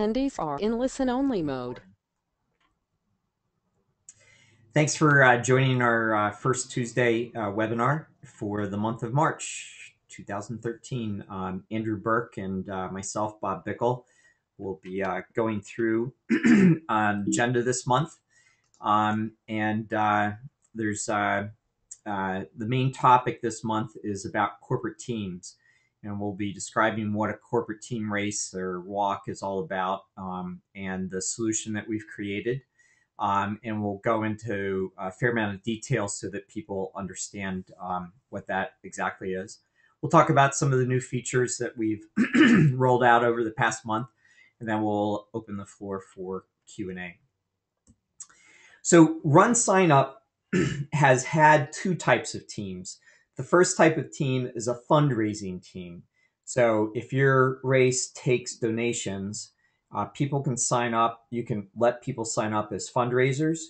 Attendees are in listen-only mode. Thanks for joining our first Tuesday webinar for the month of March 2013. Andrew Burke and myself, Bob Bickle, will be going through agenda this month. There's the main topic this month is about corporate teams. And we'll be describing what a corporate team race or walk is all about and the solution that we've created. And we'll go into a fair amount of detail so that people understand what that exactly is. We'll talk about some of the new features that we've rolled out over the past month, and then we'll open the floor for Q&A. So RunSignUp has had two types of teams. The first type of team is a fundraising team. So if your race takes donations, people can sign up. You can let people sign up as fundraisers,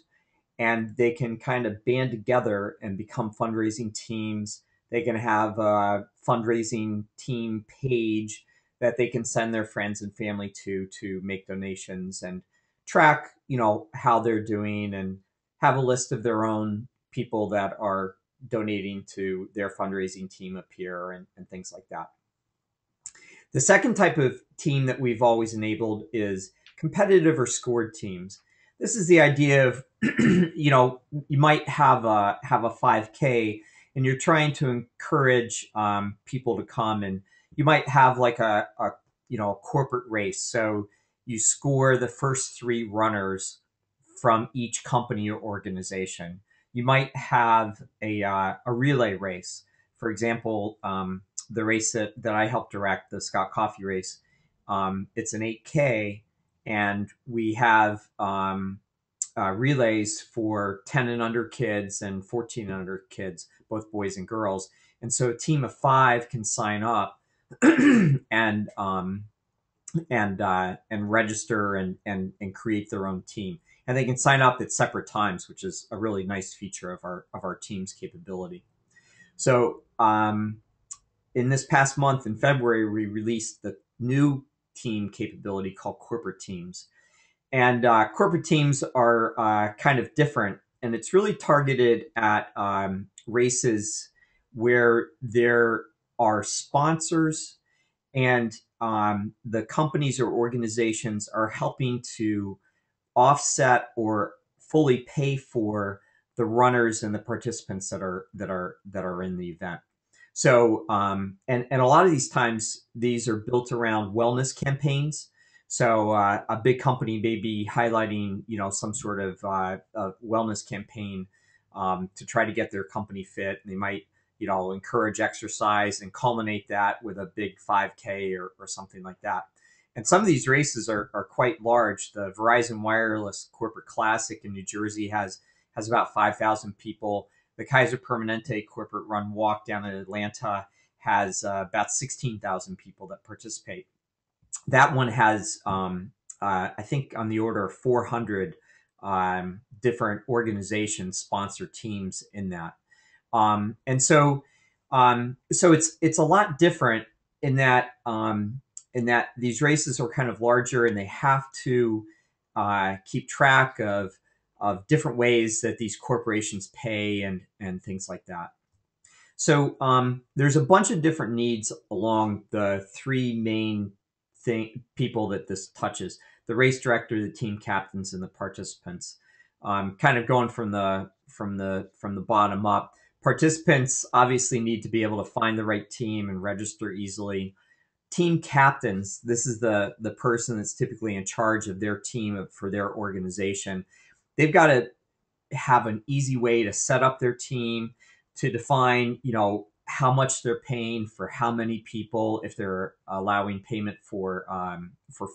and they can kind of band together and become fundraising teams. They can have a fundraising team page that they can send their friends and family to make donations and track, how they're doing and have a list of their own people that are donating to their fundraising team appear and things like that. The second type of team that we've always enabled is competitive or scored teams. This is the idea of, you might have a 5K and you're trying to encourage people to come, and you might have like a corporate race. So you score the first 3 runners from each company or organization. You might have a relay race. For example, the race that I helped direct, the Scott Coffee race, it's an 8K, and we have relays for 10 and under kids and 14 and under kids, both boys and girls. And so a team of 5 can sign up and register and create their own team. And they can sign up at separate times, which is a really nice feature of our team's capability. So in this past month, in February, we released the new team capability called corporate teams. And corporate teams are kind of different, and it's really targeted at races where there are sponsors and the companies or organizations are helping to offset or fully pay for the runners and the participants that are in the event. So and a lot of these times these are built around wellness campaigns. So a big company may be highlighting some sort of wellness campaign to try to get their company fit. And they might encourage exercise and culminate that with a big 5K or something like that. And some of these races are quite large. The Verizon Wireless Corporate Classic in New Jersey has about 5,000 people. The Kaiser Permanente Corporate Run Walk down in Atlanta has about 16,000 people that participate. That one has, I think, on the order of 400 different organizations sponsor teams in that. And so it's a lot different in that these races are kind of larger, and they have to keep track of different ways that these corporations pay and things like that. So there's a bunch of different needs along the 3 main people that this touches: the race director, the team captains, and the participants. Kind of going from the bottom up. Participants obviously need to be able to find the right team and register easily. Team captains, this is the person that's typically in charge of their team for their organization. They've got to have an easy way to set up their team, to define, how much they're paying for how many people, if they're allowing payment for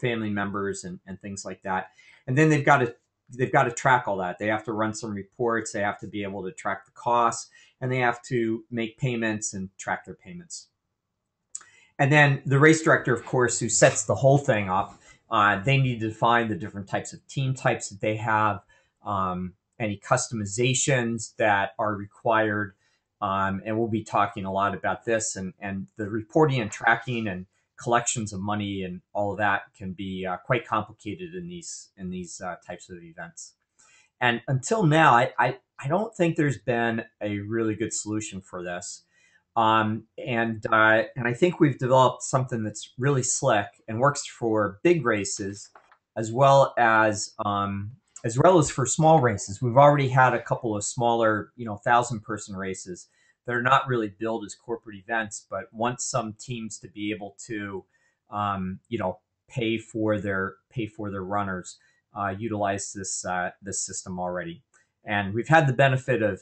family members and things like that. And then they've got to track all that. They have to run some reports. They have to be able to track the costs, and they have to make payments and track their payments. And then the race director, of course, who sets the whole thing up, they need to define the different types of team types that they have, any customizations that are required. And we'll be talking a lot about this and the reporting and tracking and collections of money and all of that can be quite complicated in these types of events. And until now, I don't think there's been a really good solution for this. And I think we've developed something that's really slick and works for big races, as well as for small races. We've already had a couple of smaller, 1,000-person races that are not really billed as corporate events, but want some teams to be able to, pay for their runners, utilize this system already. And we've had the benefit of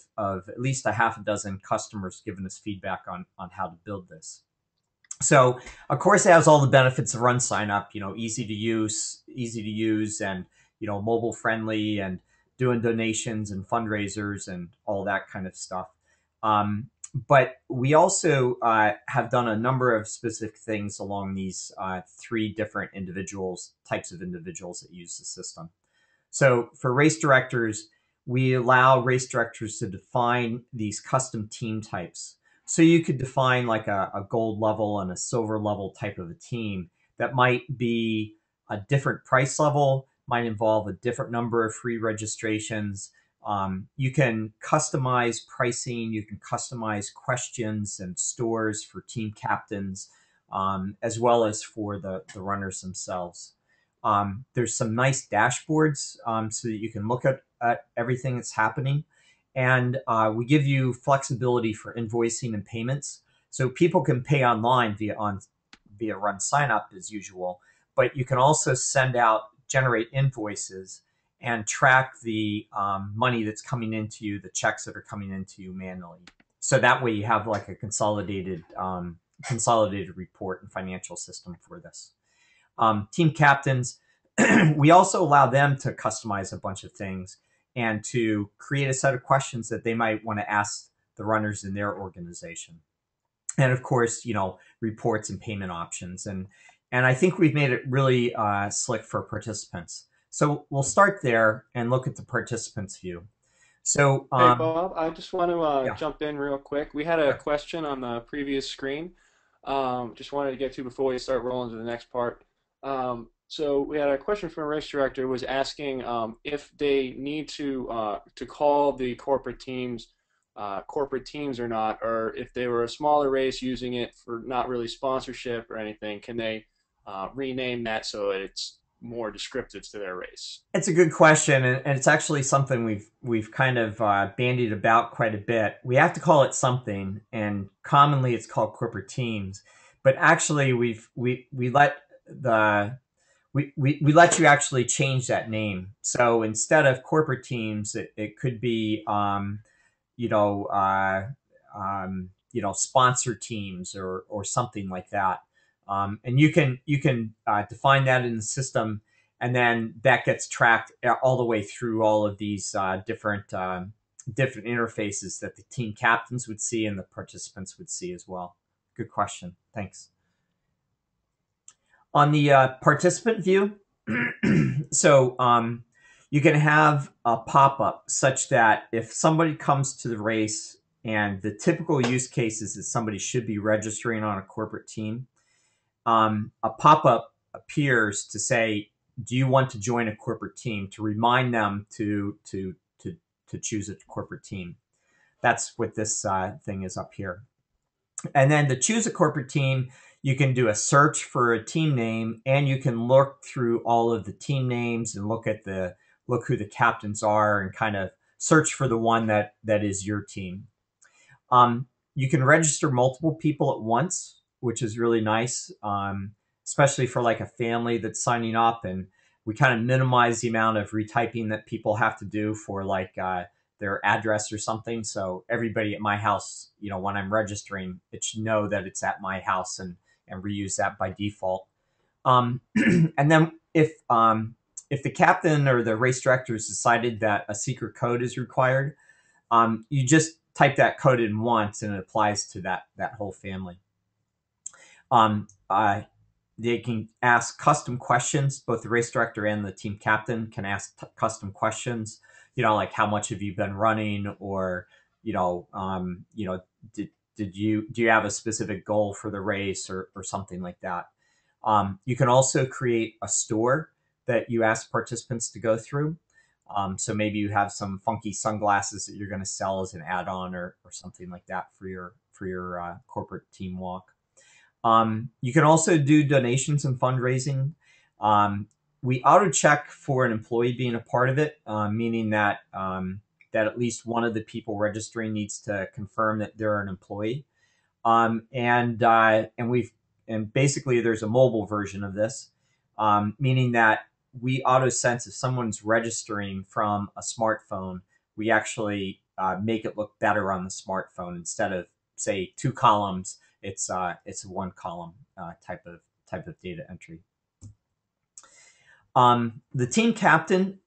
at least a half a dozen customers giving us feedback on how to build this. So, of course, it has all the benefits of RunSignUp, easy to use, and mobile friendly, and doing donations and fundraisers and all that kind of stuff. But we also have done a number of specific things along these three different types of individuals that use the system. So for race directors, we allow race directors to define these custom team types. So you could define like a gold level and a silver level type of a team that might be a different price level, might involve a different number of free registrations. You can customize pricing, you can customize questions and stores for team captains, as well as for the runners themselves. There's some nice dashboards so that you can look at everything that's happening. And we give you flexibility for invoicing and payments. So people can pay online via RunSignUp as usual, but you can also generate invoices and track the money that's coming into you, the checks that are coming into you manually. So that way you have like a consolidated report and financial system for this. Team captains, we also allow them to customize a bunch of things and to create a set of questions that they might want to ask the runners in their organization. And of course, reports and payment options. And I think we've made it really slick for participants. So we'll start there and look at the participants view. So, Hey Bob, I just want to yeah, jump in real quick. We had a sure. question on the previous screen. Just wanted to get to before we start rolling to the next part. So we had a question from a race director was asking if they need to call the corporate teams or not, or if they were a smaller race using it for not really sponsorship or anything, can they rename that so it's more descriptive to their race? It's a good question, and it's actually something we've kind of bandied about quite a bit. We have to call it something, and commonly it's called corporate teams. But actually, we let we let you actually change that name. So instead of corporate teams, it could be you know uh, sponsor teams or something like that. And you can define that in the system, and then that gets tracked all the way through all of these different interfaces that the team captains would see and the participants would see as well. Good question. Thanks. On the participant view, so you can have a pop-up such that if somebody comes to the race, and the typical use case is that somebody should be registering on a corporate team, a pop-up appears to say, do you want to join a corporate team, to remind them to choose a corporate team. That's what this thing is up here. And then to choose a corporate team, you can do a search for a team name, and you can look through all of the team names and look who the captains are, and kind of search for the one that is your team. You can register multiple people at once, which is really nice, especially for like a family that's signing up. And we kind of minimize the amount of retyping that people have to do for like their address or something. So everybody at my house, when I'm registering, it should know that it's at my house, and reuse that by default. And then if the captain or the race director has decided that a secret code is required, you just type that code in once, and it applies to that whole family. They can ask custom questions. Both the race director and the team captain can ask custom questions. Like, how much have you been running, or do you have a specific goal for the race, or something like that. You can also create a store that you ask participants to go through. So maybe you have some funky sunglasses that you're going to sell as an add-on or something like that for your corporate team walk. You can also do donations and fundraising. We auto check for an employee being a part of it, meaning that that at least one of the people registering needs to confirm that they're an employee. And basically there's a mobile version of this, meaning that we auto sense if someone's registering from a smartphone. We actually make it look better on the smartphone. Instead of say 2 columns, it's a 1 column type of data entry. The team captain,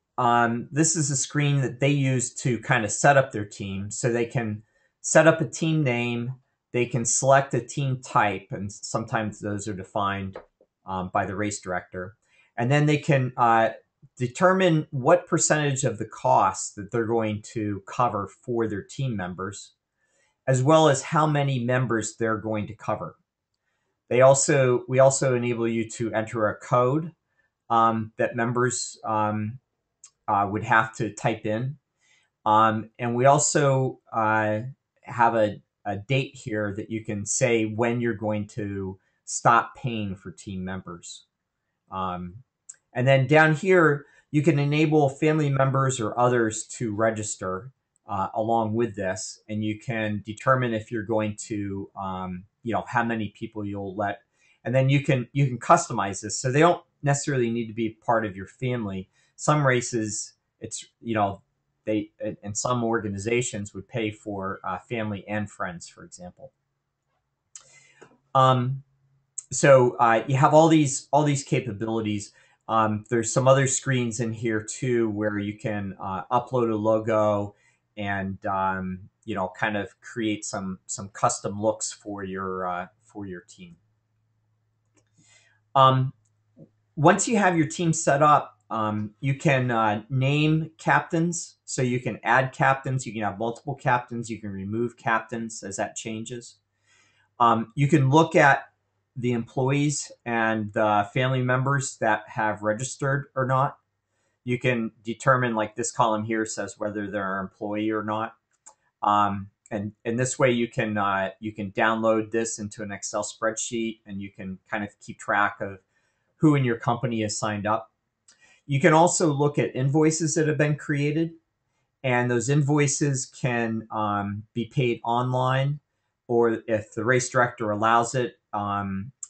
this is a screen that they use to kind of set up their team. So they can set up a team name, they can select a team type, and sometimes those are defined by the race director. And then they can determine what percentage of the costs that they're going to cover for their team members, as well as how many members they're going to cover. We also enable you to enter a code that members would have to type in. And we also have a date here that you can say when you're going to stop paying for team members. And then down here, you can enable family members or others to register along with this, and you can determine if you're going to, how many people you'll let, and then you can customize this so they don't necessarily need to be part of your family. Some races, it's they and some organizations would pay for family and friends, for example. So you have all these capabilities. There's some other screens in here too where you can upload a logo and kind of create some custom looks for your team. Once you have your team set up, you can name captains. So you can add captains. You can have multiple captains. You can remove captains as that changes. You can look at the employees and the family members that have registered or not. You can determine, like this column here says whether they're an employee or not. And this way you can download this into an Excel spreadsheet, and you can kind of keep track of who in your company is signed up. You can also look at invoices that have been created, and those invoices can be paid online, or if the race director allows it,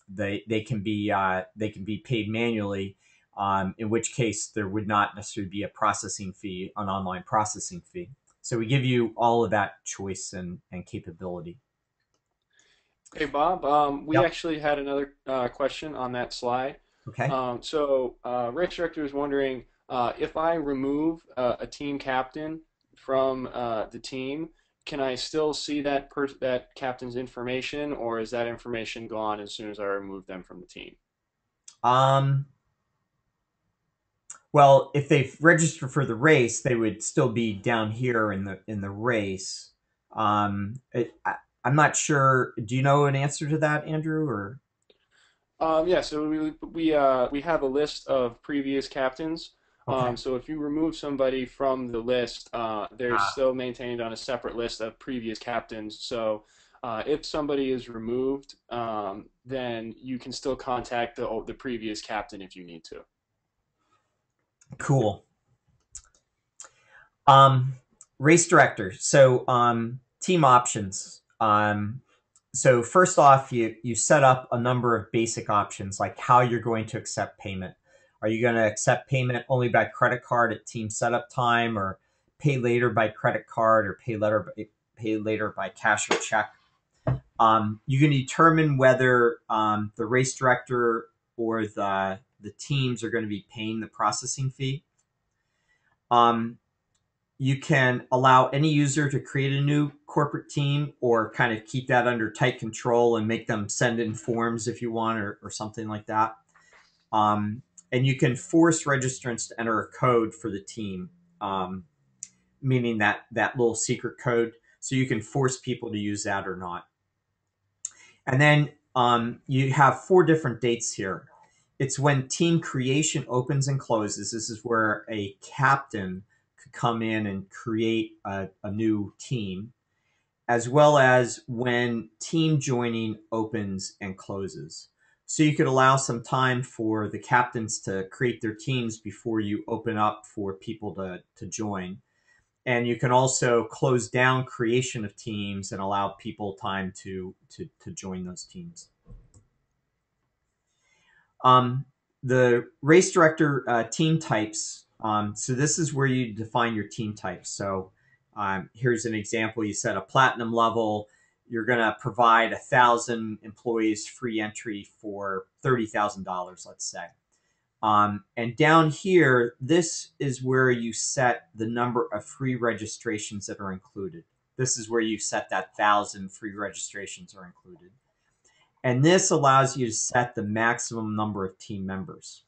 they can be paid manually. In which case there would not necessarily be an online processing fee. So we give you all of that choice and capability. Hey Bob, we Yep. actually had another question on that slide. Okay. Race Director is wondering if I remove a team captain from the team, can I still see that captain's information, or is that information gone as soon as I remove them from the team? Well, if they've registered for the race, they would still be down here in the race. I'm not sure. Do you know an answer to that, Andrew? Or Yeah, so we have a list of previous captains. okay. So if you remove somebody from the list, they're still maintained on a separate list of previous captains. So if somebody is removed, then you can still contact the previous captain if you need to. Cool. Race director. So team options. So first off, you set up a number of basic options, like how you're going to accept payment. Are you going to accept payment only by credit card at team setup time, or pay later by credit card, or pay later by cash or check? You can determine whether the race director or the teams are going to be paying the processing fee. You can allow any user to create a new corporate team, or kind of keep that under tight control and make them send in forms if you want, or something like that. And you can force registrants to enter a code for the team, meaning that little secret code. So you can force people to use that or not. And then you have 4 different dates here. It's when team creation opens and closes. This is where a captain could come in and create a new team, as well as when team joining opens and closes. So you could allow some time for the captains to create their teams before you open up for people to join. And you can also close down creation of teams and allow people time to join those teams. The race director team types. So this is where you define your team types. So here's an example. You set a platinum level. You're going to provide 1,000 employees free entry for $30,000, let's say. And down here, this is where you set the number of free registrations that are included. This is where you set that 1,000 free registrations are included. And this allows you to set the maximum number of team members.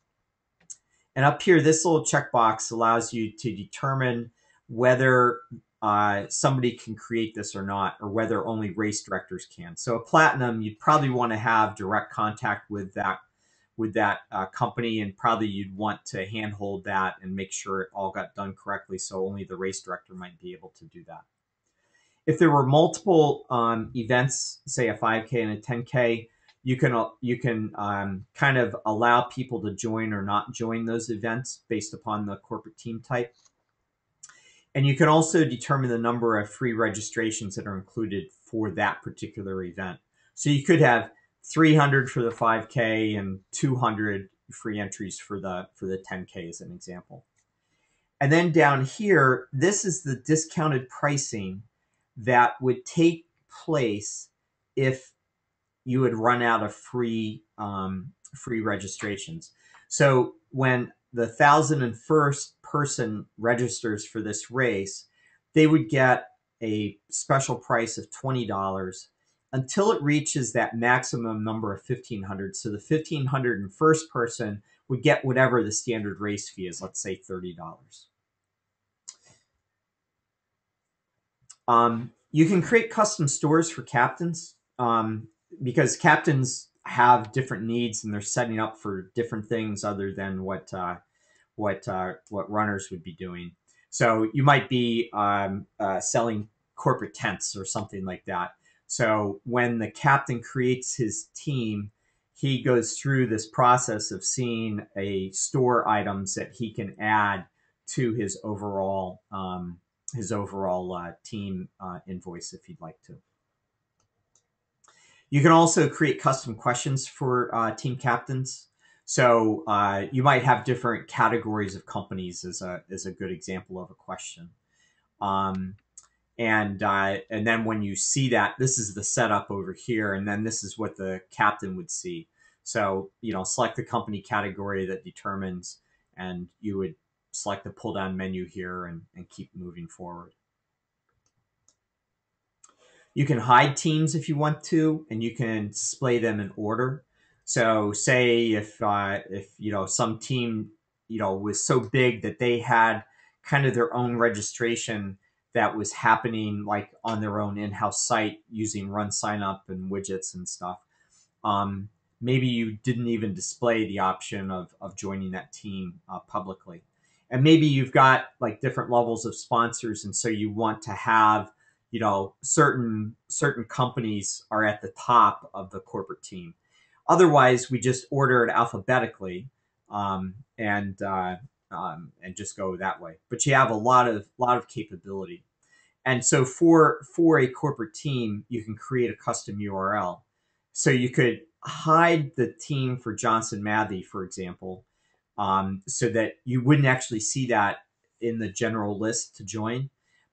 And up here, this little checkbox allows you to determine whether somebody can create this or not, or whether only race directors can. So a platinum, you'd probably want to have direct contact with that company, and probably you'd want to handhold that and make sure it all got done correctly, so only the race director might be able to do that. If there were multiple events, say a 5K and a 10K, you can kind of allow people to join or not join those events based upon the corporate team type. And you can also determine the number of free registrations that are included for that particular event. So you could have 300 for the 5K and 200 free entries for the 10K as an example. And then down here, this is the discounted pricing that would take place if you would run out of free registrations. So when the 1,001st person registers for this race, they would get a special price of $20 until it reaches that maximum number of 1,500. So the 1,501st person would get whatever the standard race fee is, let's say $30. You can create custom stores for captains because captains have different needs and they're setting up for different things other than what runners would be doing. So you might be selling corporate tents or something like that. So when the captain creates his team, he goes through this process of seeing a store items that he can add to his overall team invoice if you'd like to. You can also create custom questions for team captains. So you might have different categories of companies as a good example of a question. And then when you see that, this is the setup over here, and then this is what the captain would see. So, select the company category that determines, and you would select the pull down menu here and keep moving forward. You can hide teams if you want to, and you can display them in order. So say if some team was so big that they had kind of their own registration that was happening like on their own in-house site using RunSignUp and widgets and stuff. Maybe you didn't even display the option of joining that team publicly. And maybe you've got like different levels of sponsors, and so you want to have certain companies are at the top of the corporate team. Otherwise, we just order it alphabetically and just go that way. But you have a lot of capability. And so for a corporate team, you can create a custom URL. So you could hide the team for Johnson Matthey, for example, so that you wouldn't actually see that in the general list to join.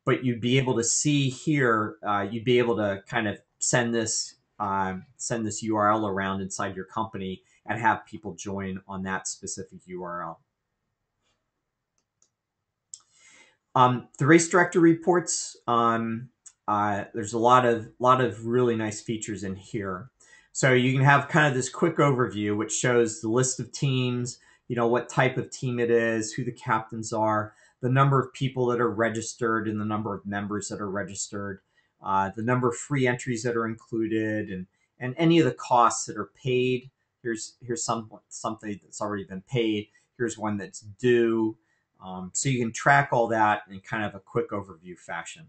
But you'd be able to see here, you'd be able to kind of send this URL around inside your company and have people join on that specific URL. The race director reports, there's a lot of really nice features in here. So you can have kind of this quick overview, which shows the list of teams, what type of team it is, who the captains are, the number of people that are registered and the number of members that are registered, the number of free entries that are included, and any of the costs that are paid, here's something that's already been paid. Here's one that's due. So you can track all that in kind of a quick overview fashion.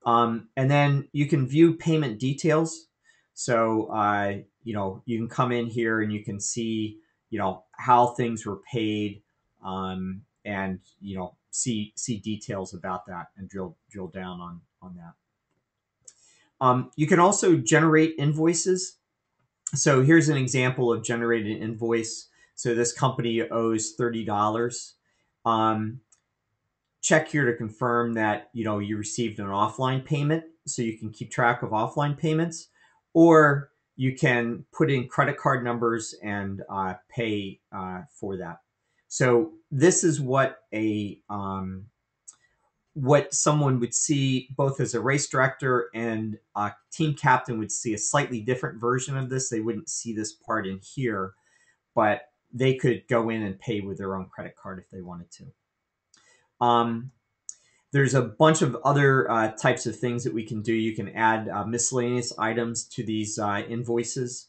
And then you can view payment details. So, you can come in here and you can see, how things were paid, and, see details about that and drill down on that. You can also generate invoices. So here's an example of generated invoice. So this company owes $30. Check here to confirm that you received an offline payment, so you can keep track of offline payments, or you can put in credit card numbers and pay for that. So this is what what someone would see both as a race director and a team captain would see a slightly different version of this. They wouldn't see this part in here, but they could go in and pay with their own credit card if they wanted to. There's a bunch of other types of things that we can do. You can add miscellaneous items to these invoices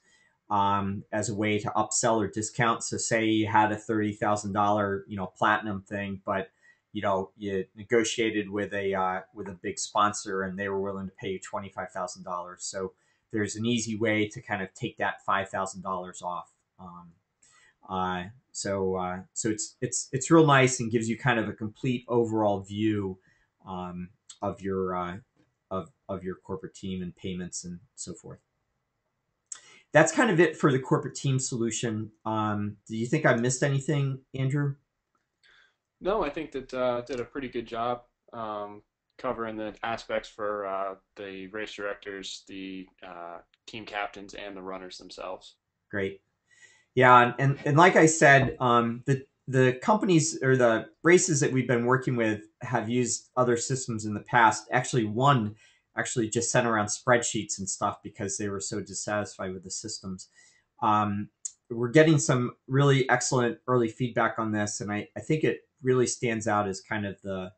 as a way to upsell or discount. So say you had a $30,000 platinum thing, but you negotiated with a big sponsor and they were willing to pay you $25,000. So there's an easy way to kind of take that $5,000 off. So it's real nice and gives you kind of a complete overall view of your corporate team and payments and so forth. That's kind of it for the corporate team solution. Do you think I missed anything, Andrew? No, I think that did a pretty good job covering the aspects for the race directors, the team captains, and the runners themselves. Great. Yeah, and like I said, the companies or the races that we've been working with have used other systems in the past. Actually, one just sent around spreadsheets and stuff because they were so dissatisfied with the systems. We're getting some really excellent early feedback on this, and I think it really stands out as kind of the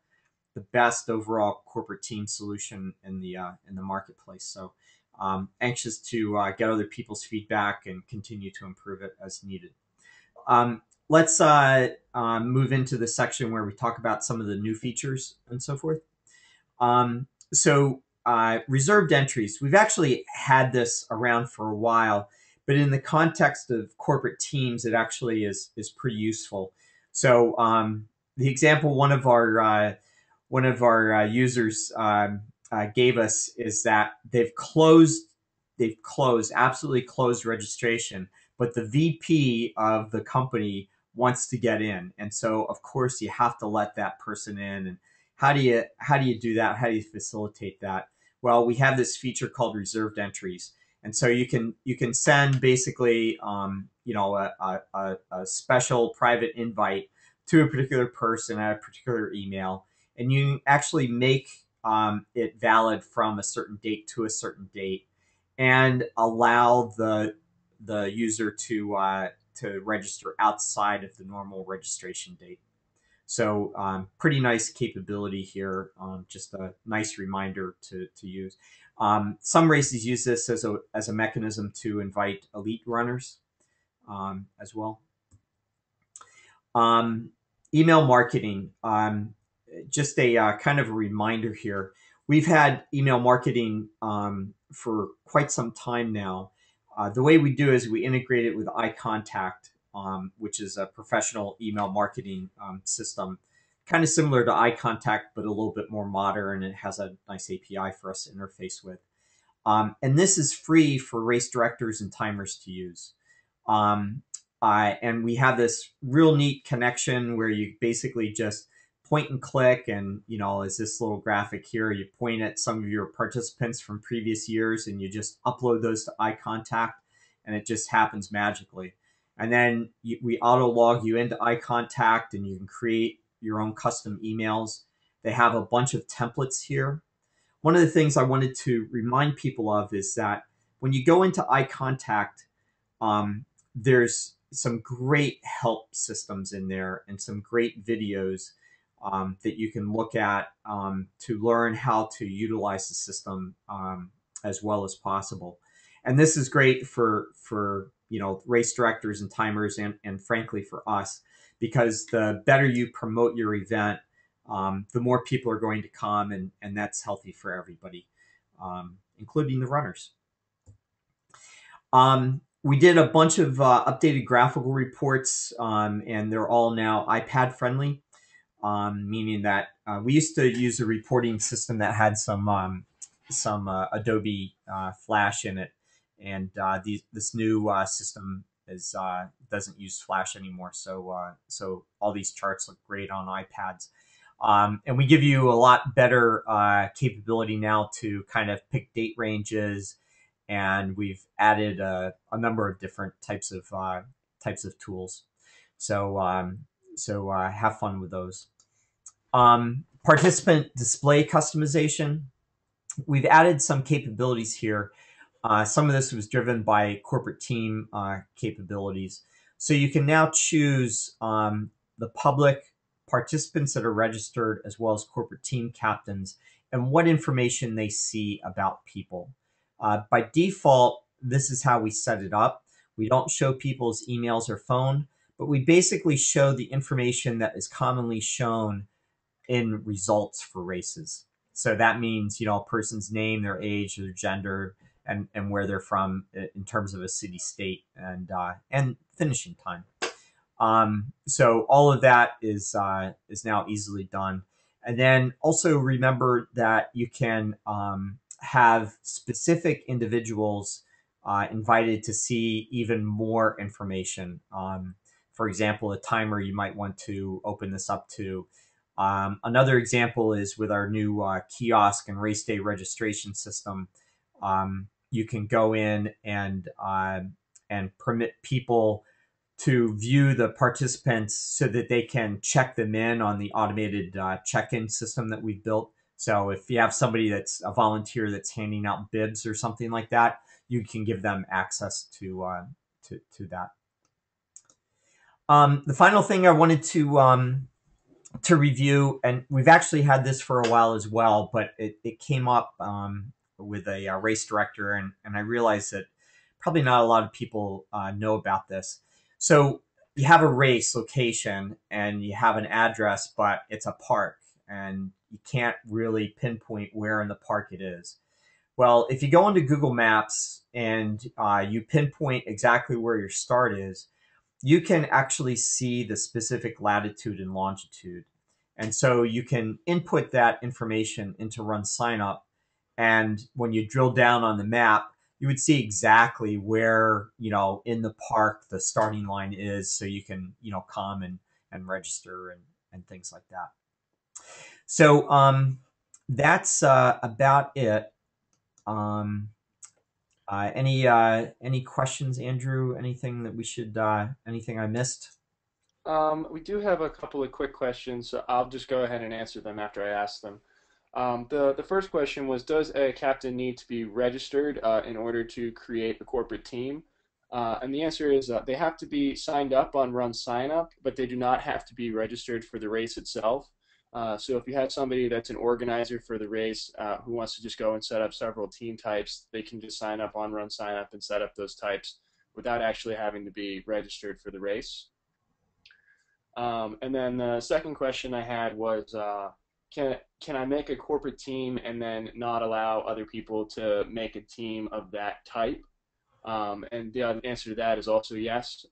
best overall corporate team solution in the marketplace. So anxious to get other people's feedback and continue to improve it as needed. Let's move into the section where we talk about some of the new features and so forth. So reserved entries. We've actually had this around for a while, but in the context of corporate teams, it actually is pretty useful. So the example one of our users gave us is that they've absolutely closed registration, but the VP of the company wants to get in, and so of course you have to let that person in. And how do you do that? How do you facilitate that? Well, we have this feature called reserved entries, and so you can send basically a special private invite to a particular person at a particular email, and you actually make it valid from a certain date to a certain date, and allow the user to register outside of the normal registration date. So pretty nice capability here. Just a nice reminder to use. Some races use this as a mechanism to invite elite runners as well. Email marketing. Just a kind of a reminder here. We've had email marketing for quite some time now. The way we do is we integrate it with iContact, which is a professional email marketing system, kind of similar to iContact, but a little bit more modern. It has a nice API for us to interface with. And this is free for race directors and timers to use. And we have this real neat connection where you basically just point and click, and is this little graphic here. You point at some of your participants from previous years and you just upload those to iContact, and it just happens magically. And then we auto log you into iContact, and you can create your own custom emails. They have a bunch of templates here. One of the things I wanted to remind people of is that when you go into iContact, there's some great help systems in there and some great videos that you can look at to learn how to utilize the system as well as possible. And this is great for race directors and timers, and frankly for us, because the better you promote your event, the more people are going to come, and that's healthy for everybody, including the runners. We did a bunch of updated graphical reports, and they're all now iPad friendly, meaning that we used to use a reporting system that had some Adobe Flash in it, and this new system doesn't use Flash anymore. So all these charts look great on iPads. And we give you a lot better capability now to kind of pick date ranges, and we've added a number of different types of tools. So have fun with those. Participant display customization. We've added some capabilities here. Some of this was driven by corporate team capabilities. So you can now choose the public, participants that are registered, as well as corporate team captains, and what information they see about people. By default, this is how we set it up. We don't show people's emails or phone, but we basically show the information that is commonly shown in results for races. So that means, a person's name, their age, their gender, and where they're from in terms of a city, state, and finishing time. So all of that is now easily done. And then also remember that you can have specific individuals invited to see even more information. For example, a timer you might want to open this up to. Another example is with our new kiosk and race day registration system. You can go in and permit people to view the participants so that they can check them in on the automated check-in system that we've built. So if you have somebody that's a volunteer that's handing out bibs or something like that, you can give them access to that. The final thing I wanted to review, and we've actually had this for a while as well, but it came up with a race director, and I realized that probably not a lot of people know about this. So you have a race location and you have an address, but it's a park, and you can't really pinpoint where in the park it is. Well, if you go into Google Maps and you pinpoint exactly where your start is, you can actually see the specific latitude and longitude. And so you can input that information into RunSignUp. And when you drill down on the map, you would see exactly where, in the park the starting line is, so you can, come and register and things like that. So that's about it. Any questions, Andrew? Anything that we should, anything I missed? We do have a couple of quick questions, so I'll just go ahead and answer them after I ask them. The first question was, does a captain need to be registered in order to create a corporate team? And the answer is they have to be signed up on RunSignUp, but they do not have to be registered for the race itself. So if you have somebody that's an organizer for the race who wants to just go and set up several team types, they can just sign up on RunSignUp and set up those types without actually having to be registered for the race. And then the second question I had was, can I make a corporate team and then not allow other people to make a team of that type? And the answer to that is also yes.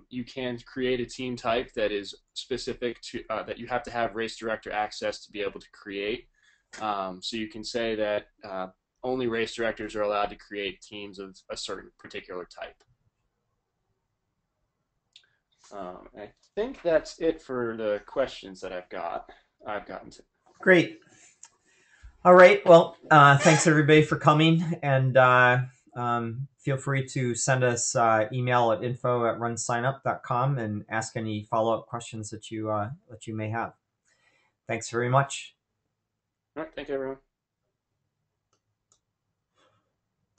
You can create a team type that is specific to that you have to have race director access to be able to create. So you can say that only race directors are allowed to create teams of a certain particular type. I think that's it for the questions that I've gotten to. Great. All right. Well, thanks everybody for coming, and feel free to send us email at info@runsignup.com and ask any follow-up questions that you may have. Thanks very much. All right. Thank you, everyone.